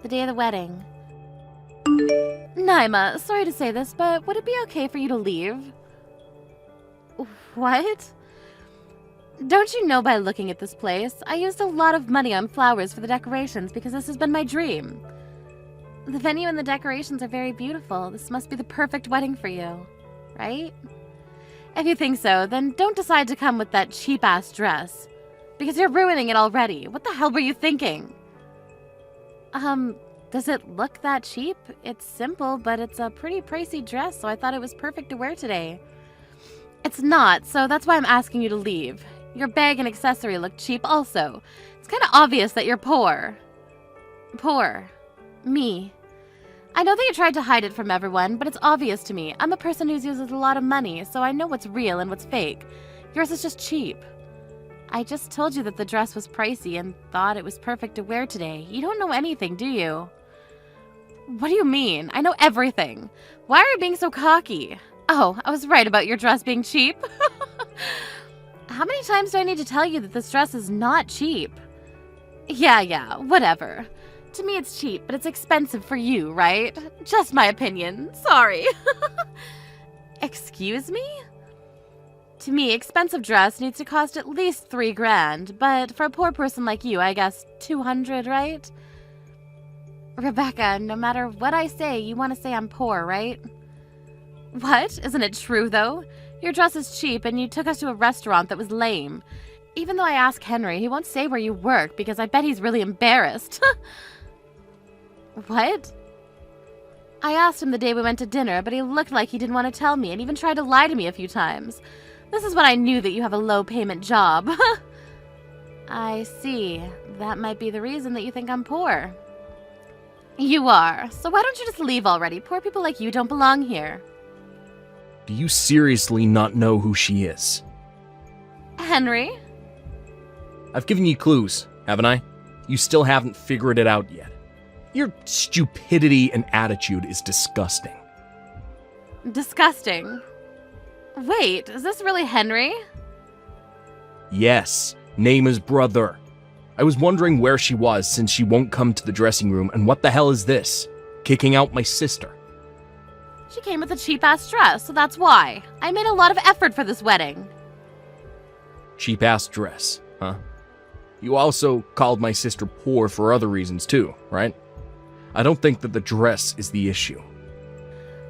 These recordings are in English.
the day of the wedding. Naima, sorry to say this, but would it be okay for you to leave? What? Don't you know by looking at this place, I used a lot of money on flowers for the decorations because this has been my dream. The venue and the decorations are very beautiful. This must be the perfect wedding for you, right? If you think so, then don't decide to come with that cheap-ass dress. Because you're ruining it already. What the hell were you thinking? Does it look that cheap? It's simple, but it's a pretty pricey dress, so I thought it was perfect to wear today. It's not, so that's why I'm asking you to leave. Your bag and accessory look cheap also. It's kind of obvious that you're poor. Poor. Me. I know that you tried to hide it from everyone, but it's obvious to me. I'm a person who uses a lot of money, so I know what's real and what's fake. Yours is just cheap. I just told you that the dress was pricey and thought it was perfect to wear today. You don't know anything, do you? What do you mean? I know everything. Why are you being so cocky? Oh, I was right about your dress being cheap. How many times do I need to tell you that this dress is not cheap? Yeah, whatever. To me it's cheap, but it's expensive for you, right? Just my opinion. Sorry. Excuse me? To me, expensive dress needs to cost at least $3 grand, but for a poor person like you, I guess 200, right? Rebecca, no matter what I say, you want to say I'm poor, right? What? Isn't it true, though? Your dress is cheap, and you took us to a restaurant that was lame. Even though I asked Henry, he won't say where you work, because I bet he's really embarrassed. What? I asked him the day we went to dinner, but he looked like he didn't want to tell me, and even tried to lie to me a few times. This is when I knew that you have a low-payment job. I see. That might be the reason that you think I'm poor. You are. So why don't you just leave already? Poor people like you don't belong here. Do you seriously not know who she is? Henry? I've given you clues, haven't I? You still haven't figured it out yet. Your stupidity and attitude is disgusting. Disgusting? Wait, is this really Henry? Yes, Naima's brother. I was wondering where she was since she won't come to the dressing room, and what the hell is this? Kicking out my sister. She came with a cheap-ass dress, so that's why. I made a lot of effort for this wedding. Cheap-ass dress, huh? You also called my sister poor for other reasons too, right? I don't think that the dress is the issue.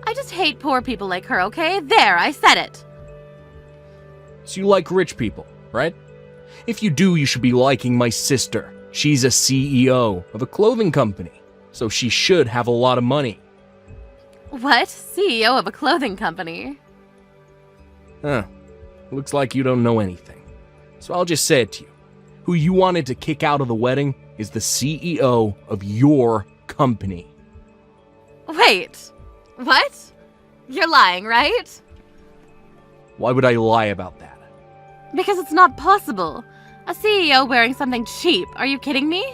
I just hate poor people like her, okay? There, I said it. So you like rich people, right? If you do, you should be liking my sister. She's a CEO of a clothing company, so she should have a lot of money. What? CEO of a clothing company? Huh. Looks like you don't know anything. So I'll just say it to you. Who you wanted to kick out of the wedding is the CEO of your company. Wait. What? You're lying, right? Why would I lie about that? Because it's not possible. A CEO wearing something cheap. Are you kidding me?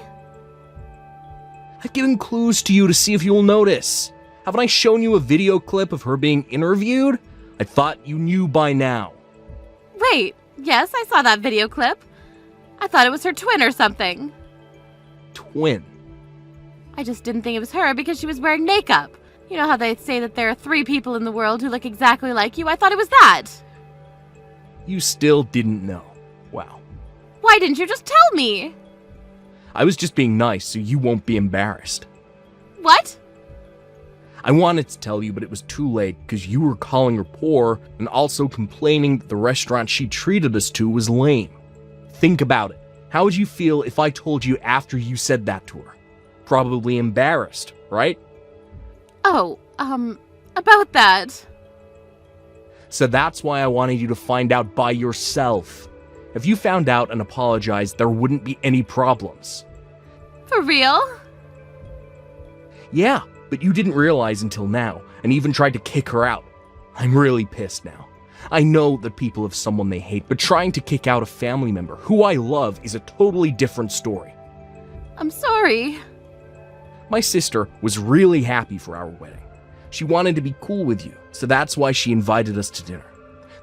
I've given clues to you to see if you'll notice. Haven't I shown you a video clip of her being interviewed? I thought you knew by now. Wait, yes, I saw that video clip. I thought it was her twin or something. Twin? I just didn't think it was her because she was wearing makeup. You know how they say that there are 3 people in the world who look exactly like you? I thought it was that. You still didn't know. Wow. Why didn't you just tell me? I was just being nice so you won't be embarrassed. What? I wanted to tell you, but it was too late because you were calling her poor and also complaining that the restaurant she treated us to was lame. Think about it. How would you feel if I told you after you said that to her? Probably embarrassed, right? Oh, about that. So that's why I wanted you to find out by yourself. If you found out and apologized, there wouldn't be any problems. For real? Yeah, but you didn't realize until now, and even tried to kick her out. I'm really pissed now. I know that people have someone they hate, but trying to kick out a family member who I love is a totally different story. I'm sorry. My sister was really happy for our wedding. She wanted to be cool with you, so that's why she invited us to dinner.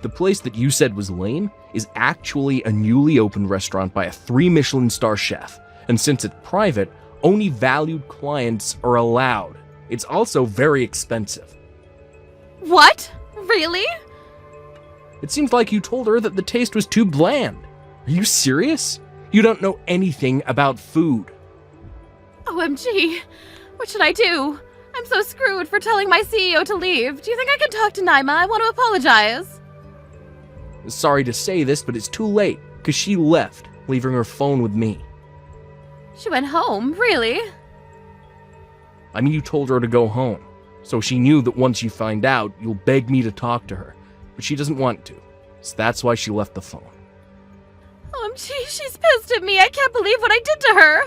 The place that you said was lame is actually a newly opened restaurant by a 3 Michelin star chef, and since it's private, Only valued clients are allowed. It's also very expensive. What? Really? It seems like you told her that the taste was too bland. Are you serious? You don't know anything about food. OMG. What should I do? I'm so screwed for telling my CEO to leave. Do you think I can talk to Naima? I want to apologize. Sorry to say this, but it's too late, because she left, leaving her phone with me. She went home? Really? I mean, you told her to go home, so she knew that once you find out, you'll beg me to talk to her, but she doesn't want to, so that's why she left the phone. OMG, she's pissed at me. I can't believe what I did to her.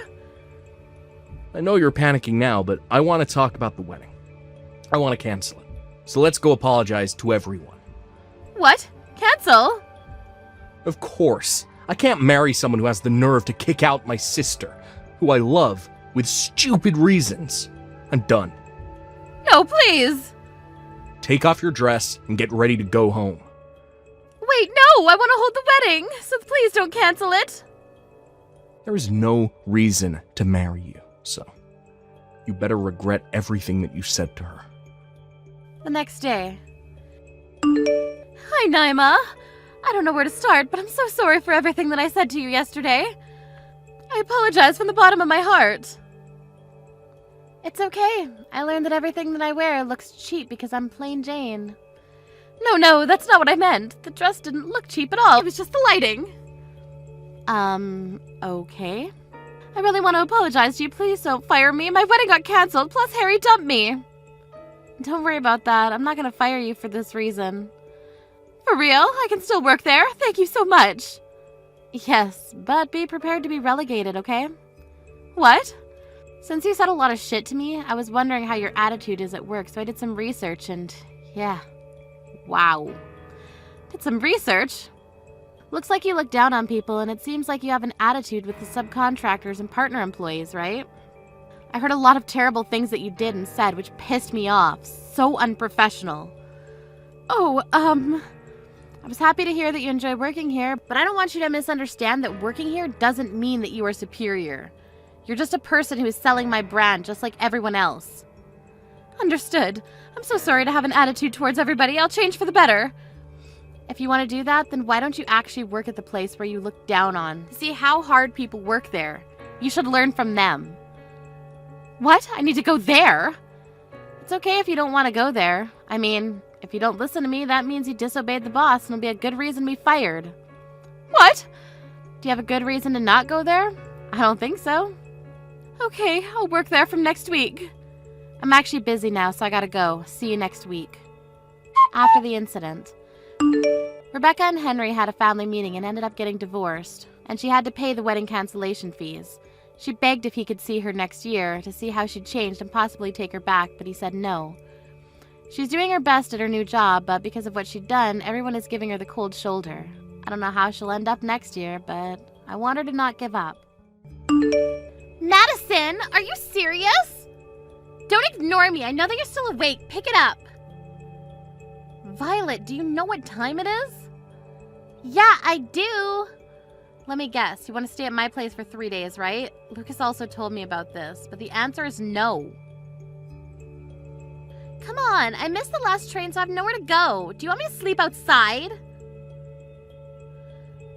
I know you're panicking now, but I want to talk about the wedding. I want to cancel it, so let's go apologize to everyone. What? Cancel? Of course. I can't marry someone who has the nerve to kick out my sister, who I love, with stupid reasons. I'm done. No, please. Take off your dress and get ready to go home. Wait, no, I want to hold the wedding, so please don't cancel it. There is no reason to marry you, so you better regret everything that you said to her. The next day. Hi, Naima. I don't know where to start, but I'm so sorry for everything that I said to you yesterday. I apologize from the bottom of my heart. It's okay. I learned that everything that I wear looks cheap because I'm plain Jane. No, that's not what I meant. The dress didn't look cheap at all. It was just the lighting. Okay. I really want to apologize to you. Please don't fire me. My wedding got canceled, plus Harry dumped me. Don't worry about that. I'm not going to fire you for this reason. For real? I can still work there. Thank you so much. Yes, but be prepared to be relegated, okay? What? Since you said a lot of shit to me, I was wondering how your attitude is at work, so I did some research and, yeah. Wow. Did some research? Looks like you look down on people, and it seems like you have an attitude with the subcontractors and partner employees, right? I heard a lot of terrible things that you did and said, which pissed me off. So unprofessional. Oh, I was happy to hear that you enjoy working here, but I don't want you to misunderstand that working here doesn't mean that you are superior. You're just a person who is selling my brand just like everyone else. Understood. I'm so sorry to have an attitude towards everybody. I'll change for the better. If you want to do that, then why don't you actually work at the place where you look down on? See how hard people work there. You should learn from them. What? I need to go there? It's okay if you don't want to go there. I mean, if you don't listen to me, that means you disobeyed the boss and it'll be a good reason to be fired. What? Do you have a good reason to not go there? I don't think so. Okay, I'll work there from next week. I'm actually busy now, so I gotta go. See you next week. After the incident, Rebecca and Henry had a family meeting and ended up getting divorced, and she had to pay the wedding cancellation fees. She begged if he could see her next year to see how she'd changed and possibly take her back, but he said no. She's doing her best at her new job, but because of what she'd done, everyone is giving her the cold shoulder. I don't know how she'll end up next year, but I want her to not give up. Madison, are you serious? Don't ignore me. I know that you're still awake. Pick it up. Violet, do you know what time it is? Yeah, I do. Let me guess. You want to stay at my place for 3 days, right? Lucas also told me about this, but the answer is no. Come on, I missed the last train, so I have nowhere to go. Do you want me to sleep outside?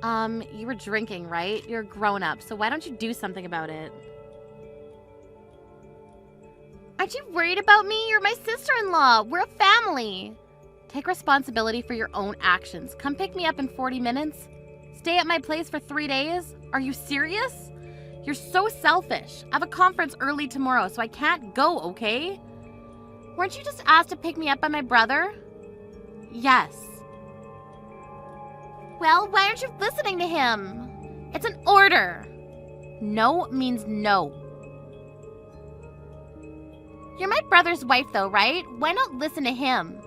You were drinking, right? You're a grown-up, so why don't you do something about it? Aren't you worried about me? You're my sister-in-law. We're a family. Take responsibility for your own actions. Come pick me up in 40 minutes. Stay at my place for 3 days? Are you serious? You're so selfish. I have a conference early tomorrow, so I can't go, okay? Weren't you just asked to pick me up by my brother? Yes. Well, why aren't you listening to him? It's an order. No means no. You're my brother's wife though, right? Why not listen to him?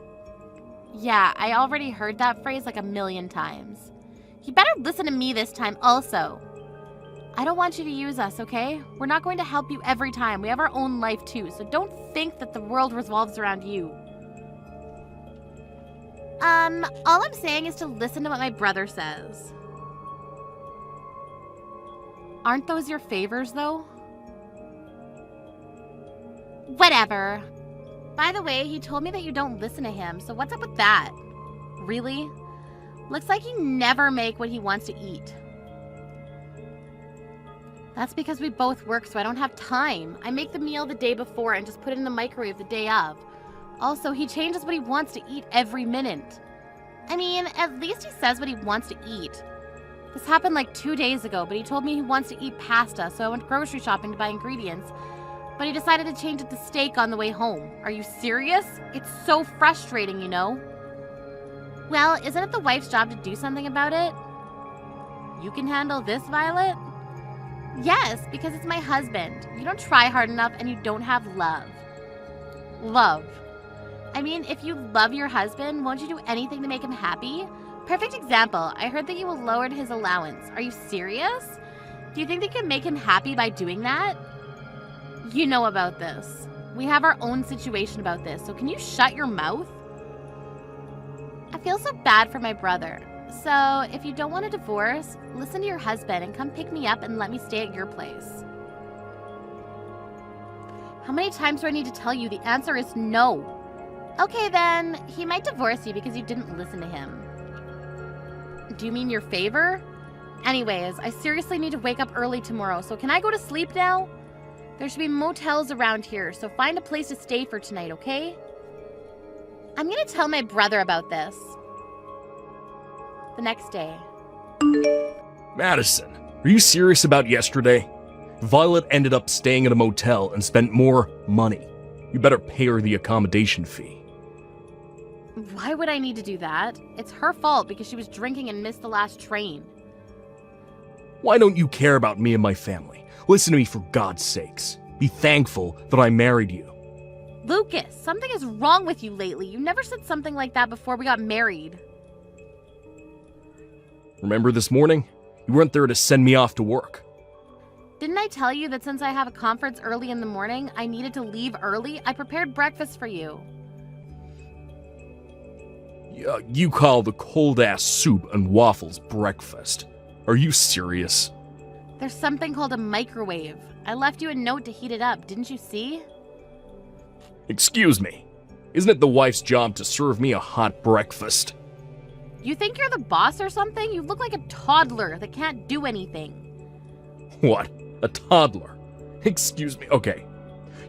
Yeah, I already heard that phrase like a million times. You better listen to me this time also. I don't want you to use us, okay? We're not going to help you every time. We have our own life too, so don't think that the world revolves around you. All I'm saying is to listen to what my brother says. Aren't those your favors, though? Whatever. By the way, he told me that you don't listen to him, so what's up with that? Really? Looks like you never make what he wants to eat. That's because we both work, so I don't have time. I make the meal the day before and just put it in the microwave the day of. Also, he changes what he wants to eat every minute. I mean, at least he says what he wants to eat. This happened like 2 days ago, but he told me he wants to eat pasta, so I went grocery shopping to buy ingredients. But he decided to change it to steak on the way home. Are you serious? It's so frustrating, you know? Well, isn't it the wife's job to do something about it? You can handle this, Violet? Yes, because it's my husband. You don't try hard enough and you don't have love. Love. I mean, if you love your husband, won't you do anything to make him happy? Perfect example. I heard that you lowered his allowance. Are you serious? Do you think they can make him happy by doing that? You know about this. We have our own situation about this, so can you shut your mouth? I feel so bad for my brother. So, if you don't want a divorce, listen to your husband and come pick me up and let me stay at your place. How many times do I need to tell you? The answer is no. Okay then, he might divorce you because you didn't listen to him. Do you mean your favor? Anyways, I seriously need to wake up early tomorrow, so can I go to sleep now? There should be motels around here, so find a place to stay for tonight, okay? I'm gonna tell my brother about this. The next day. Madison, are you serious about yesterday? Violet ended up staying at a motel and spent more money. You better pay her the accommodation fee. Why would I need to do that? It's her fault because she was drinking and missed the last train. Why don't you care about me and my family? Listen to me for God's sakes. Be thankful that I married you. Lucas, something is wrong with you lately. You never said something like that before we got married. Remember this morning? You weren't there to send me off to work. Didn't I tell you that since I have a conference early in the morning, I needed to leave early? I prepared breakfast for you. You call the cold-ass soup and waffles breakfast. Are you serious? There's something called a microwave. I left you a note to heat it up, didn't you see? Excuse me. Isn't it the wife's job to serve me a hot breakfast? You think you're the boss or something? You look like a toddler that can't do anything. What? A toddler? Excuse me. Okay.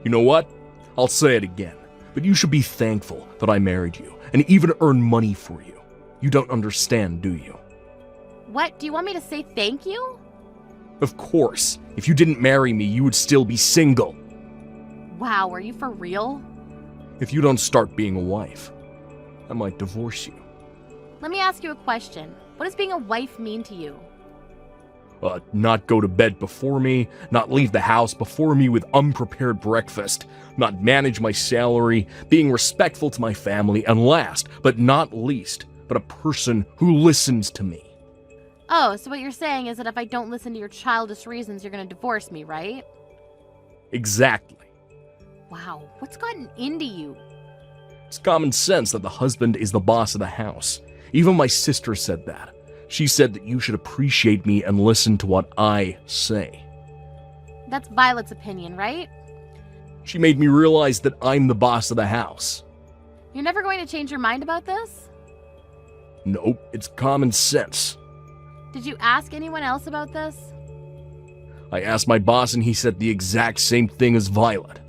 You know what? I'll say it again. But you should be thankful that I married you and even earn money for you. You don't understand, do you? What? Do you want me to say thank you? Of course. If you didn't marry me, you would still be single. Wow, are you for real? If you don't start being a wife, I might divorce you. Let me ask you a question. What does being a wife mean to you? Not go to bed before me, not leave the house before me with unprepared breakfast, not manage my salary, being respectful to my family, and last, but not least, but a person who listens to me. Oh, so what you're saying is that if I don't listen to your childish reasons, you're going to divorce me, right? Exactly. Wow, what's gotten into you? It's common sense that the husband is the boss of the house. Even my sister said that. She said that you should appreciate me and listen to what I say. That's Violet's opinion, right? She made me realize that I'm the boss of the house. You're never going to change your mind about this? Nope, it's common sense. Did you ask anyone else about this? I asked my boss and he said the exact same thing as Violet.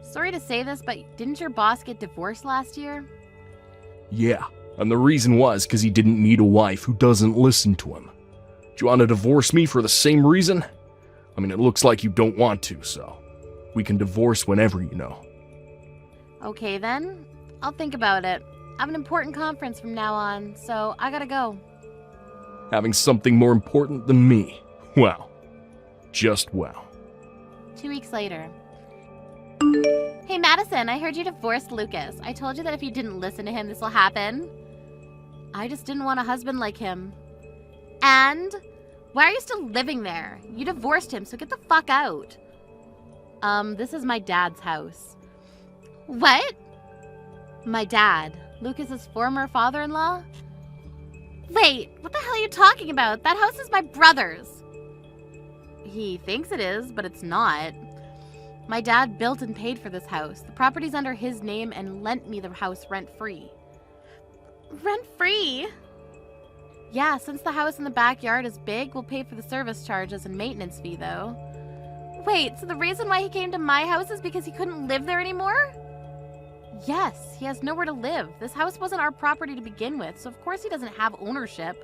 Sorry to say this, but didn't your boss get divorced last year? Yeah, and the reason was because he didn't need a wife who doesn't listen to him. Do you want to divorce me for the same reason? I mean, it looks like you don't want to, so we can divorce whenever, you know. Okay then, I'll think about it. I have an important conference from now on, so I gotta go. Having something more important than me. Wow. Just wow. 2 weeks later. Hey Madison, I heard you divorced Lucas. I told you that if you didn't listen to him, this will happen. I just didn't want a husband like him. And? Why are you still living there? You divorced him, so get the fuck out. This is my dad's house. What? My dad, Lucas's former father-in-law? Wait, what the hell are you talking about? That house is my brother's. He thinks it is, but it's not. My dad built and paid for this house. The property's under his name and lent me the house rent-free. Rent-free? Yeah, since the house in the backyard is big, we'll pay for the service charges and maintenance fee, though. Wait, so the reason why he came to my house is because he couldn't live there anymore? Yes, he has nowhere to live. This house wasn't our property to begin with, so of course he doesn't have ownership.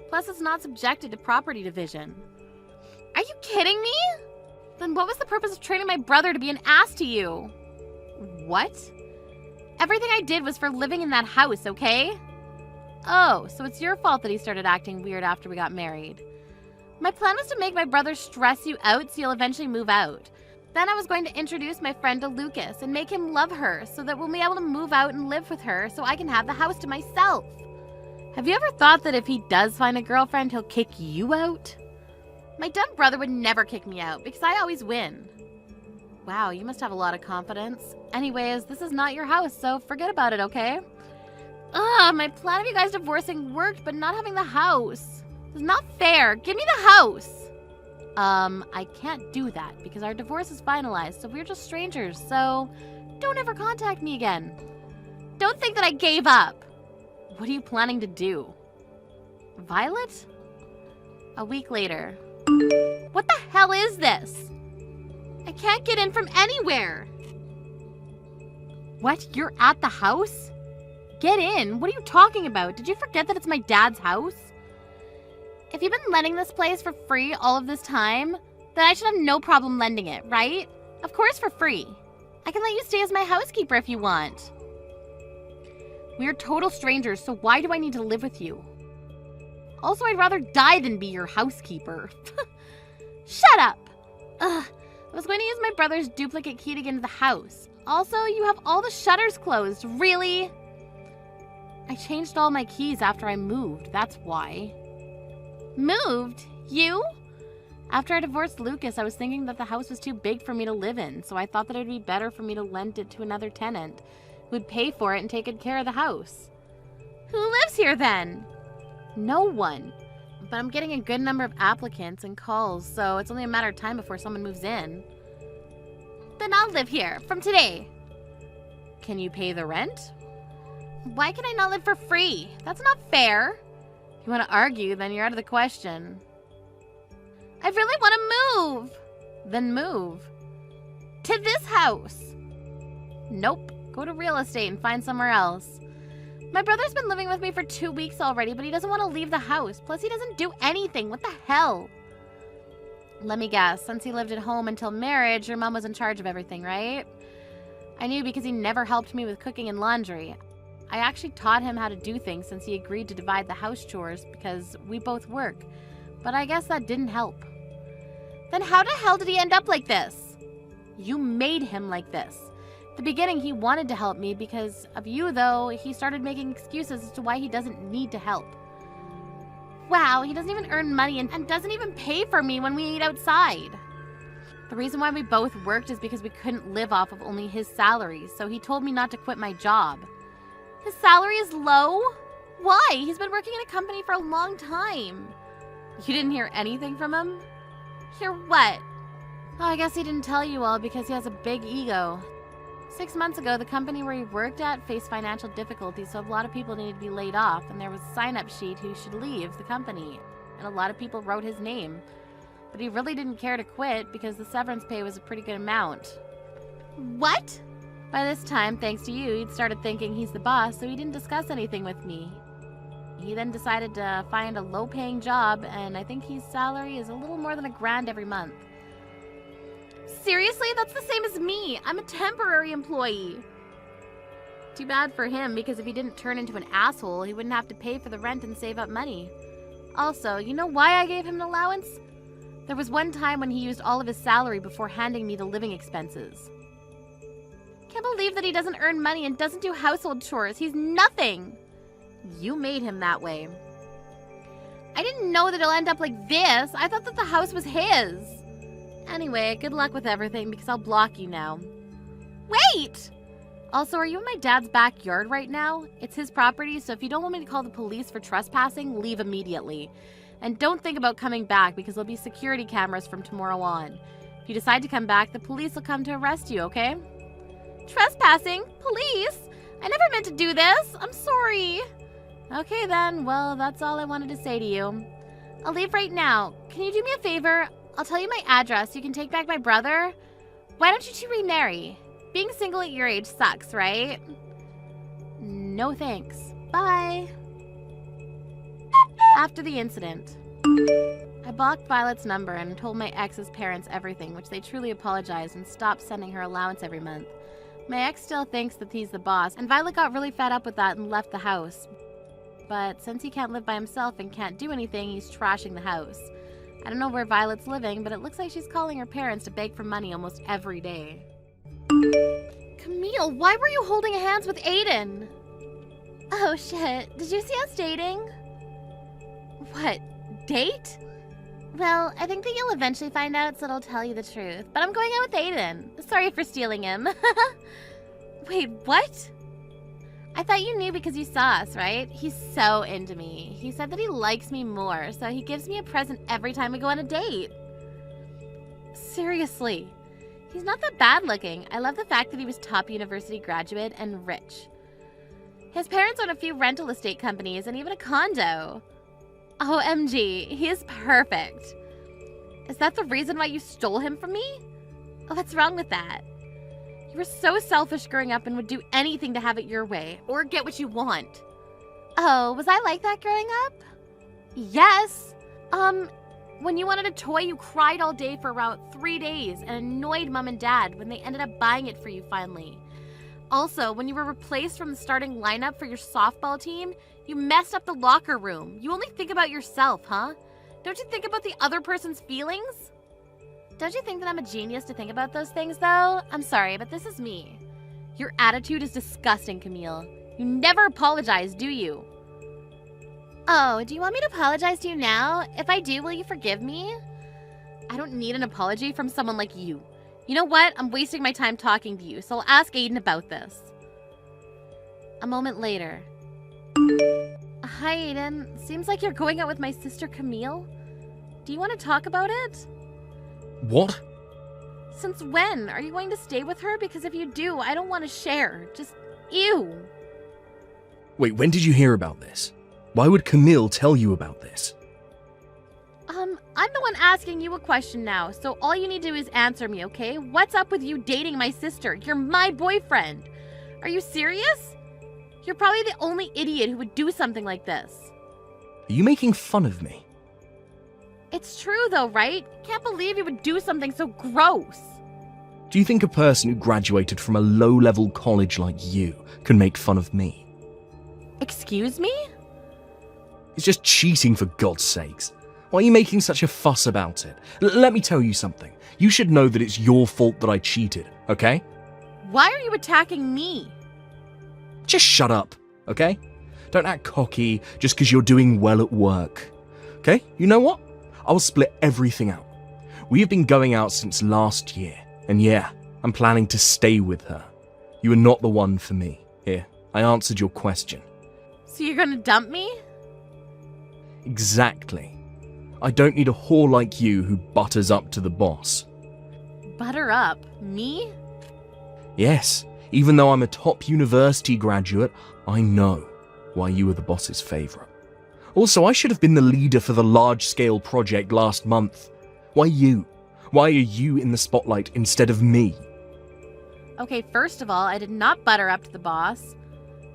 Plus, it's not subjected to property division. Are you kidding me? Then what was the purpose of training my brother to be an ass to you? What? Everything I did was for living in that house, okay? Oh, so it's your fault that he started acting weird after we got married. My plan was to make my brother stress you out so you'll eventually move out. Then I was going to introduce my friend to Lucas and make him love her so that we'll be able to move out and live with her so I can have the house to myself. Have you ever thought that if he does find a girlfriend, he'll kick you out? My dumb brother would never kick me out because I always win. Wow, you must have a lot of confidence. Anyways, this is not your house, so forget about it, okay? Ugh, my plan of you guys divorcing worked, but not having the house. It's not fair. Give me the house. I can't do that because our divorce is finalized, so we're just strangers, so don't ever contact me again. Don't think that I gave up. What are you planning to do? Violet? A week later. What the hell is this? I can't get in from anywhere. What? You're at the house? Get in? What are you talking about? Did you forget that it's my dad's house? If you've been lending this place for free all of this time, then I should have no problem lending it, right? Of course for free. I can let you stay as my housekeeper if you want. We're total strangers, so why do I need to live with you? Also, I'd rather die than be your housekeeper. Shut up! Ugh, I was going to use my brother's duplicate key to get into the house. Also, you have all the shutters closed. Really? I changed all my keys after I moved, that's why. Moved? You? After I divorced Lucas, I was thinking that the house was too big for me to live in, so I thought that it would be better for me to lend it to another tenant who would pay for it and take good care of the house. Who lives here then? No one. But I'm getting a good number of applicants and calls, so it's only a matter of time before someone moves in. Then I'll live here, from today. Can you pay the rent? Why can I not live for free? That's not fair. If you want to argue, then you're out of the question. I really want to move. Then move. To this house. Nope. Go to real estate and find somewhere else. My brother's been living with me for 2 weeks already, but he doesn't want to leave the house. Plus, he doesn't do anything. What the hell? Let me guess. Since he lived at home until marriage, your mom was in charge of everything, right? I knew because he never helped me with cooking and laundry. I actually taught him how to do things since he agreed to divide the house chores because we both work. But I guess that didn't help. Then how the hell did he end up like this? You made him like this. At the beginning, he wanted to help me because of you, though. He started making excuses as to why he doesn't need to help. Wow, he doesn't even earn money and doesn't even pay for me when we eat outside. The reason why we both worked is because we couldn't live off of only his salary, so he told me not to quit my job. His salary is low? Why? He's been working in a company for a long time. You didn't hear anything from him? Hear what? Oh, I guess he didn't tell you all because he has a big ego. 6 months ago, the company where he worked at faced financial difficulties, so a lot of people needed to be laid off, and there was a sign-up sheet who should leave the company, and a lot of people wrote his name. But he really didn't care to quit because the severance pay was a pretty good amount. What? By this time, thanks to you, he'd started thinking he's the boss, so he didn't discuss anything with me. He then decided to find a low-paying job, and I think his salary is a little more than $1,000 every month. Seriously? That's the same as me. I'm a temporary employee. Too bad for him, because if he didn't turn into an asshole, he wouldn't have to pay for the rent and save up money. Also, you know why I gave him an allowance? There was one time when he used all of his salary before handing me the living expenses. Can't believe that he doesn't earn money and doesn't do household chores. He's nothing. You made him that way. I didn't know that it'll end up like this. I thought that the house was his. Anyway, good luck with everything because I'll block you now. Wait! Also, are you in my dad's backyard right now? It's his property, so if you don't want me to call the police for trespassing, leave immediately. And don't think about coming back because there'll be security cameras from tomorrow on. If If you decide to come back, the police will come to arrest you, okay? Trespassing? Police? I never meant to do this. I'm sorry. Okay then, well, that's all I wanted to say to you. I'll leave right now. Can you do me a favor? I'll tell you my address. You can take back my brother. Why don't you two remarry? Being single at your age sucks, right? No thanks. Bye. After the incident, I blocked Violet's number and told my ex's parents everything, which they truly apologized and stopped sending her allowance every month. My ex still thinks that he's the boss, and Violet got really fed up with that and left the house. But since he can't live by himself and can't do anything, he's trashing the house. I don't know where Violet's living, but it looks like she's calling her parents to beg for money almost every day. Camille, why were you holding hands with Aiden? Oh shit, did you see us dating? What, date? Well, I think that you'll eventually find out, so I'll tell you the truth. But I'm going out with Aiden. Sorry for stealing him. Wait, what? I thought you knew because you saw us, right? He's so into me. He said that he likes me more, so he gives me a present every time we go on a date. Seriously. He's not that bad looking. I love the fact that he was top university graduate and rich. His parents own a few rental estate companies and even a condo. OMG, he is perfect. Is that the reason why you stole him from me? Oh, what's wrong with that? You were so selfish growing up and would do anything to have it your way, or get what you want. Oh, was I like that growing up? Yes. When you wanted a toy, you cried all day for about 3 days and annoyed Mom and Dad when they ended up buying it for you finally. Also, when you were replaced from the starting lineup for your softball team, you messed up the locker room. You only think about yourself, huh? Don't you think about the other person's feelings? Don't you think that I'm a genius to think about those things, though? I'm sorry, but this is me. Your attitude is disgusting, Camille. You never apologize, do you? Oh, do you want me to apologize to you now? If I do, will you forgive me? I don't need an apology from someone like you. You know what? I'm wasting my time talking to you, so I'll ask Aiden about this. A moment later. Hi, Aiden. Seems like you're going out with my sister Camille. Do you want to talk about it? What? Since when? Are you going to stay with her? Because if you do, I don't want to share. Just, ew. Wait, when did you hear about this? Why would Camille tell you about this? I'm the one asking you a question now, so all you need to do is answer me, okay? What's up with you dating my sister? You're my boyfriend. Are you serious? You're probably the only idiot who would do something like this. Are you making fun of me? It's true though, right? Can't believe you would do something so gross. Do you think a person who graduated from a low-level college like you can make fun of me? Excuse me? It's just cheating, for God's sakes. Why are you making such a fuss about it? Let me tell you something. You should know that it's your fault that I cheated, okay? Why are you attacking me? Just shut up, okay? Don't act cocky just because you're doing well at work. Okay? You know what? I'll split everything out. We have been going out since last year, and yeah, I'm planning to stay with her. You are not the one for me. Here, I answered your question. So you're gonna dump me? Exactly. I don't need a whore like you who butters up to the boss. Butter up? Me? Yes, even though I'm a top university graduate, I know why you were the boss's favorite. Also, I should have been the leader for the large-scale project last month. Why you? Why are you in the spotlight instead of me? Okay, first of all, I did not butter up to the boss.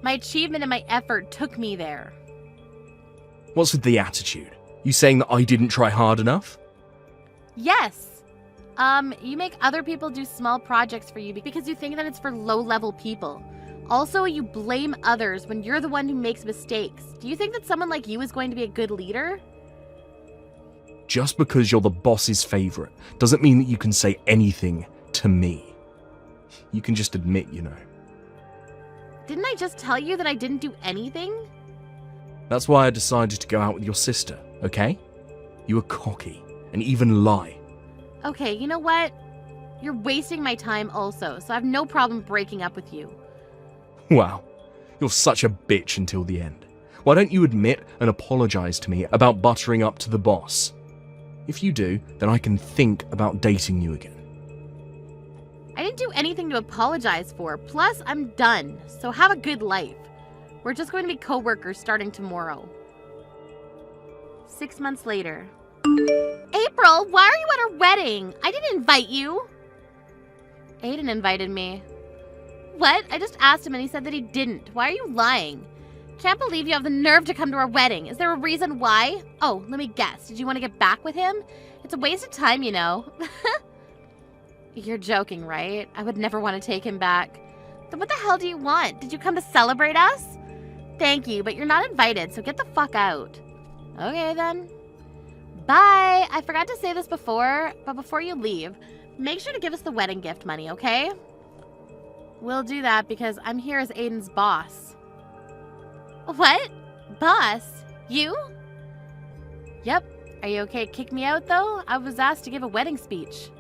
My achievement and my effort took me there. What's with the attitude? You saying that I didn't try hard enough? Yes. You make other people do small projects for you because you think that it's for low-level people. Also, you blame others when you're the one who makes mistakes. Do you think that someone like you is going to be a good leader? Just because you're the boss's favorite doesn't mean that you can say anything to me. You can just admit, you know. Didn't I just tell you that I didn't do anything? That's why I decided to go out with your sister, okay? You were cocky and even lie. Okay, you know what? You're wasting my time also, so I have no problem breaking up with you. Wow, you're such a bitch until the end. Why don't you admit and apologize to me about buttering up to the boss? If you do, then I can think about dating you again. I didn't do anything to apologize for. Plus, I'm done. So have a good life. We're just going to be co-workers starting tomorrow. 6 months later. April, why are you at our wedding? I didn't invite you. Aiden invited me. What? I just asked him and he said that he didn't. Why are you lying? Can't believe you have the nerve to come to our wedding. Is there a reason why? Oh, let me guess. Did you want to get back with him? It's a waste of time, you know. You're joking, right? I would never want to take him back. Then what the hell do you want? Did you come to celebrate us? Thank you, but you're not invited, so get the fuck out. Okay, then. Bye. I forgot to say this before, but before you leave, make sure to give us the wedding gift money, okay? We'll do that because I'm here as Aiden's boss. What? Boss? You? Yep. Are you okay to kick me out, though? I was asked to give a wedding speech.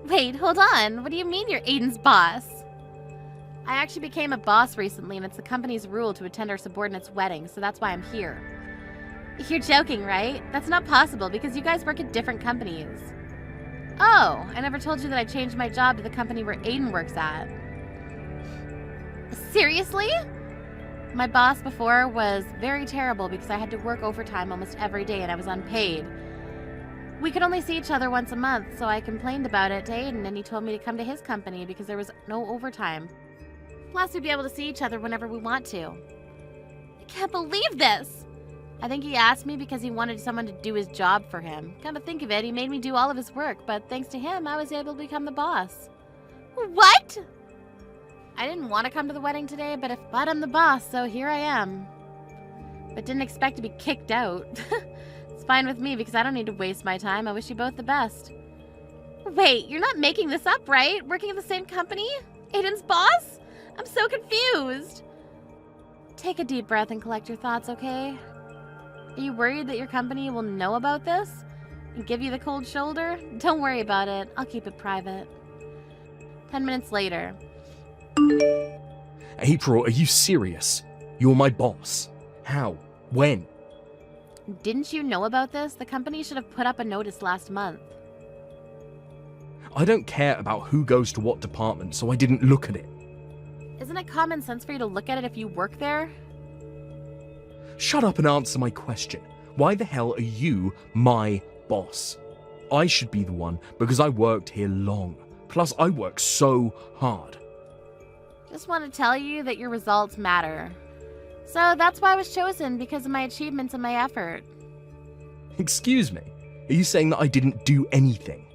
Wait, hold on. What do you mean you're Aiden's boss? I actually became a boss recently, and it's the company's rule to attend our subordinates' weddings, so that's why I'm here. You're joking, right? That's not possible because you guys work at different companies. Oh, I never told you that I changed my job to the company where Aiden works at. Seriously? My boss before was very terrible because I had to work overtime almost every day and I was unpaid. We could only see each other once a month, so I complained about it to Aiden and he told me to come to his company because there was no overtime. Plus, we'd be able to see each other whenever we want to. I can't believe this! I think he asked me because he wanted someone to do his job for him. Come to think of it, he made me do all of his work, but thanks to him, I was able to become the boss. What? I didn't want to come to the wedding today, but I'm the boss, so here I am. But didn't expect to be kicked out. It's fine with me because I don't need to waste my time. I wish you both the best. Wait, you're not making this up, right? Working at the same company? Aiden's boss? I'm so confused. Take a deep breath and collect your thoughts, okay? Are you worried that your company will know about this and give you the cold shoulder? Don't worry about it. I'll keep it private. 10 minutes later. April, are you serious? You're my boss. How? When? Didn't you know about this? The company should have put up a notice last month. I don't care about who goes to what department, so I didn't look at it. Isn't it common sense for you to look at it if you work there? Shut up and answer my question. Why the hell are you my boss? I should be the one because I worked here long. Plus, I work so hard. Just want to tell you that your results matter. So that's why I was chosen, because of my achievements and my effort. Excuse me, are you saying that I didn't do anything?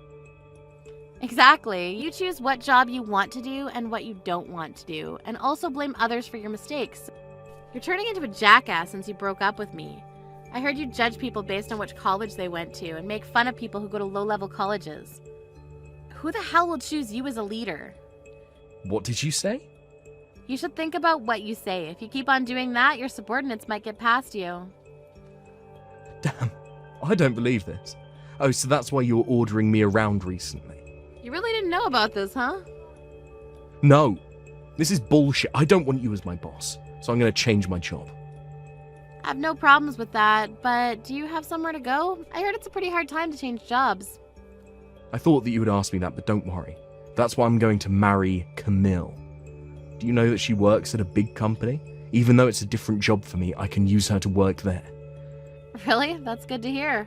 Exactly. You choose what job you want to do and what you don't want to do, and also blame others for your mistakes. You're turning into a jackass since you broke up with me. I heard you judge people based on which college they went to and make fun of people who go to low-level colleges. Who the hell will choose you as a leader? What did you say? You should think about what you say. If you keep on doing that, your subordinates might get past you. Damn, I don't believe this. Oh, so that's why you were ordering me around recently. You really didn't know about this, huh? No, this is bullshit. I don't want you as my boss, so I'm going to change my job. I have no problems with that, but do you have somewhere to go? I heard it's a pretty hard time to change jobs. I thought that you would ask me that, but don't worry. That's why I'm going to marry Camille. Do you know that she works at a big company? Even though it's a different job for me, I can use her to work there. Really? That's good to hear.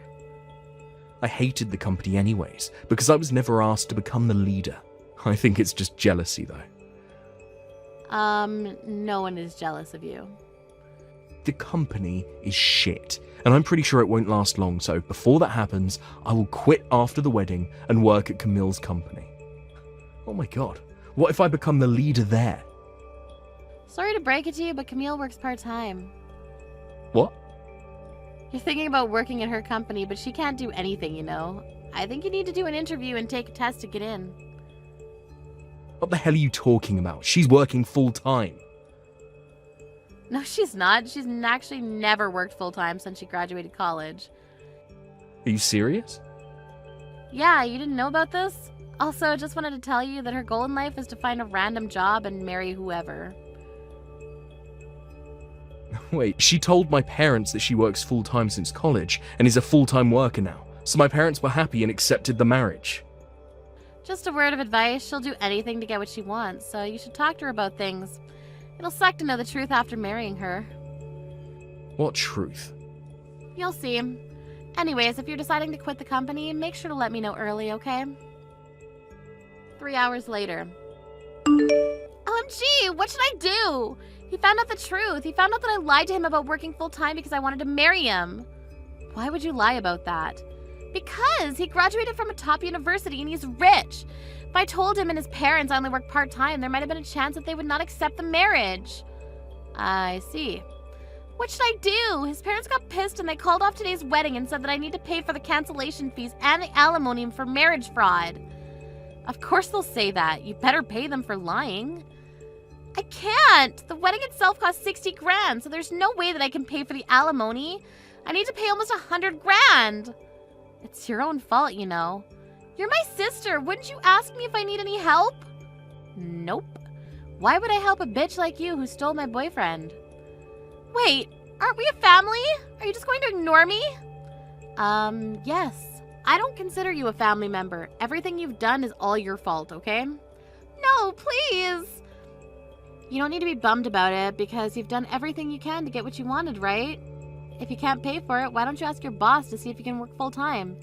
I hated the company anyways, because I was never asked to become the leader. I think it's just jealousy, though. No one is jealous of you. The company is shit, and I'm pretty sure it won't last long, so before that happens, I will quit after the wedding and work at Camille's company. Oh my god, what if I become the leader there? Sorry to break it to you, but Camille works part-time. What? You're thinking about working at her company, but she can't do anything, you know. I think you need to do an interview and take a test to get in. What the hell are you talking about? She's working full-time. No, she's not. She's actually never worked full-time since she graduated college. Are you serious? Yeah, you didn't know about this? Also, I just wanted to tell you that her goal in life is to find a random job and marry whoever. Wait, she told my parents that she works full-time since college and is a full-time worker now, so my parents were happy and accepted the marriage. Just a word of advice, she'll do anything to get what she wants, so you should talk to her about things. It'll suck to know the truth after marrying her. What truth? You'll see. Anyways, if you're deciding to quit the company, make sure to let me know early, okay? 3 hours later. OMG, what should I do? He found out the truth. He found out that I lied to him about working full-time because I wanted to marry him. Why would you lie about that? Because he graduated from a top university and he's rich. If I told him and his parents I only work part-time, there might have been a chance that they would not accept the marriage. I see. What should I do? His parents got pissed and they called off today's wedding and said that I need to pay for the cancellation fees and the alimony for marriage fraud. Of course they'll say that. You better pay them for lying. I can't. The wedding itself cost 60 grand, so there's no way that I can pay for the alimony. I need to pay almost 100 grand. It's your own fault, you know. You're my sister. Wouldn't you ask me if I need any help? Nope. Why would I help a bitch like you who stole my boyfriend? Wait, aren't we a family? Are you just going to ignore me? Yes. I don't consider you a family member. Everything you've done is all your fault, okay? No, please. You don't need to be bummed about it because you've done everything you can to get what you wanted, right? If you can't pay for it, why don't you ask your boss to see if you can work full-time?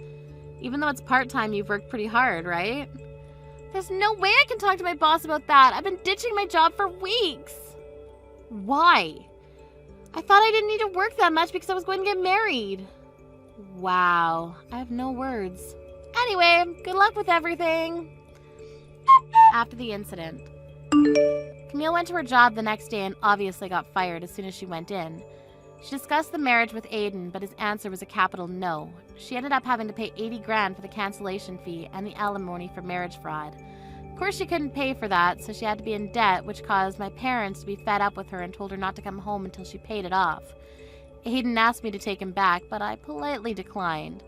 Even though it's part-time, you've worked pretty hard, right? There's no way I can talk to my boss about that. I've been ditching my job for weeks. Why? I thought I didn't need to work that much because I was going to get married. Wow, I have no words. Anyway, good luck with everything. After the incident. Camille went to her job the next day and obviously got fired as soon as she went in. She discussed the marriage with Aiden, but his answer was a capital no. She ended up having to pay 80 grand for the cancellation fee and the alimony for marriage fraud. Of course she couldn't pay for that, so she had to be in debt, which caused my parents to be fed up with her and told her not to come home until she paid it off. Aiden asked me to take him back, but I politely declined.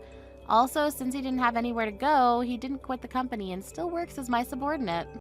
Also, since he didn't have anywhere to go, he didn't quit the company and still works as my subordinate.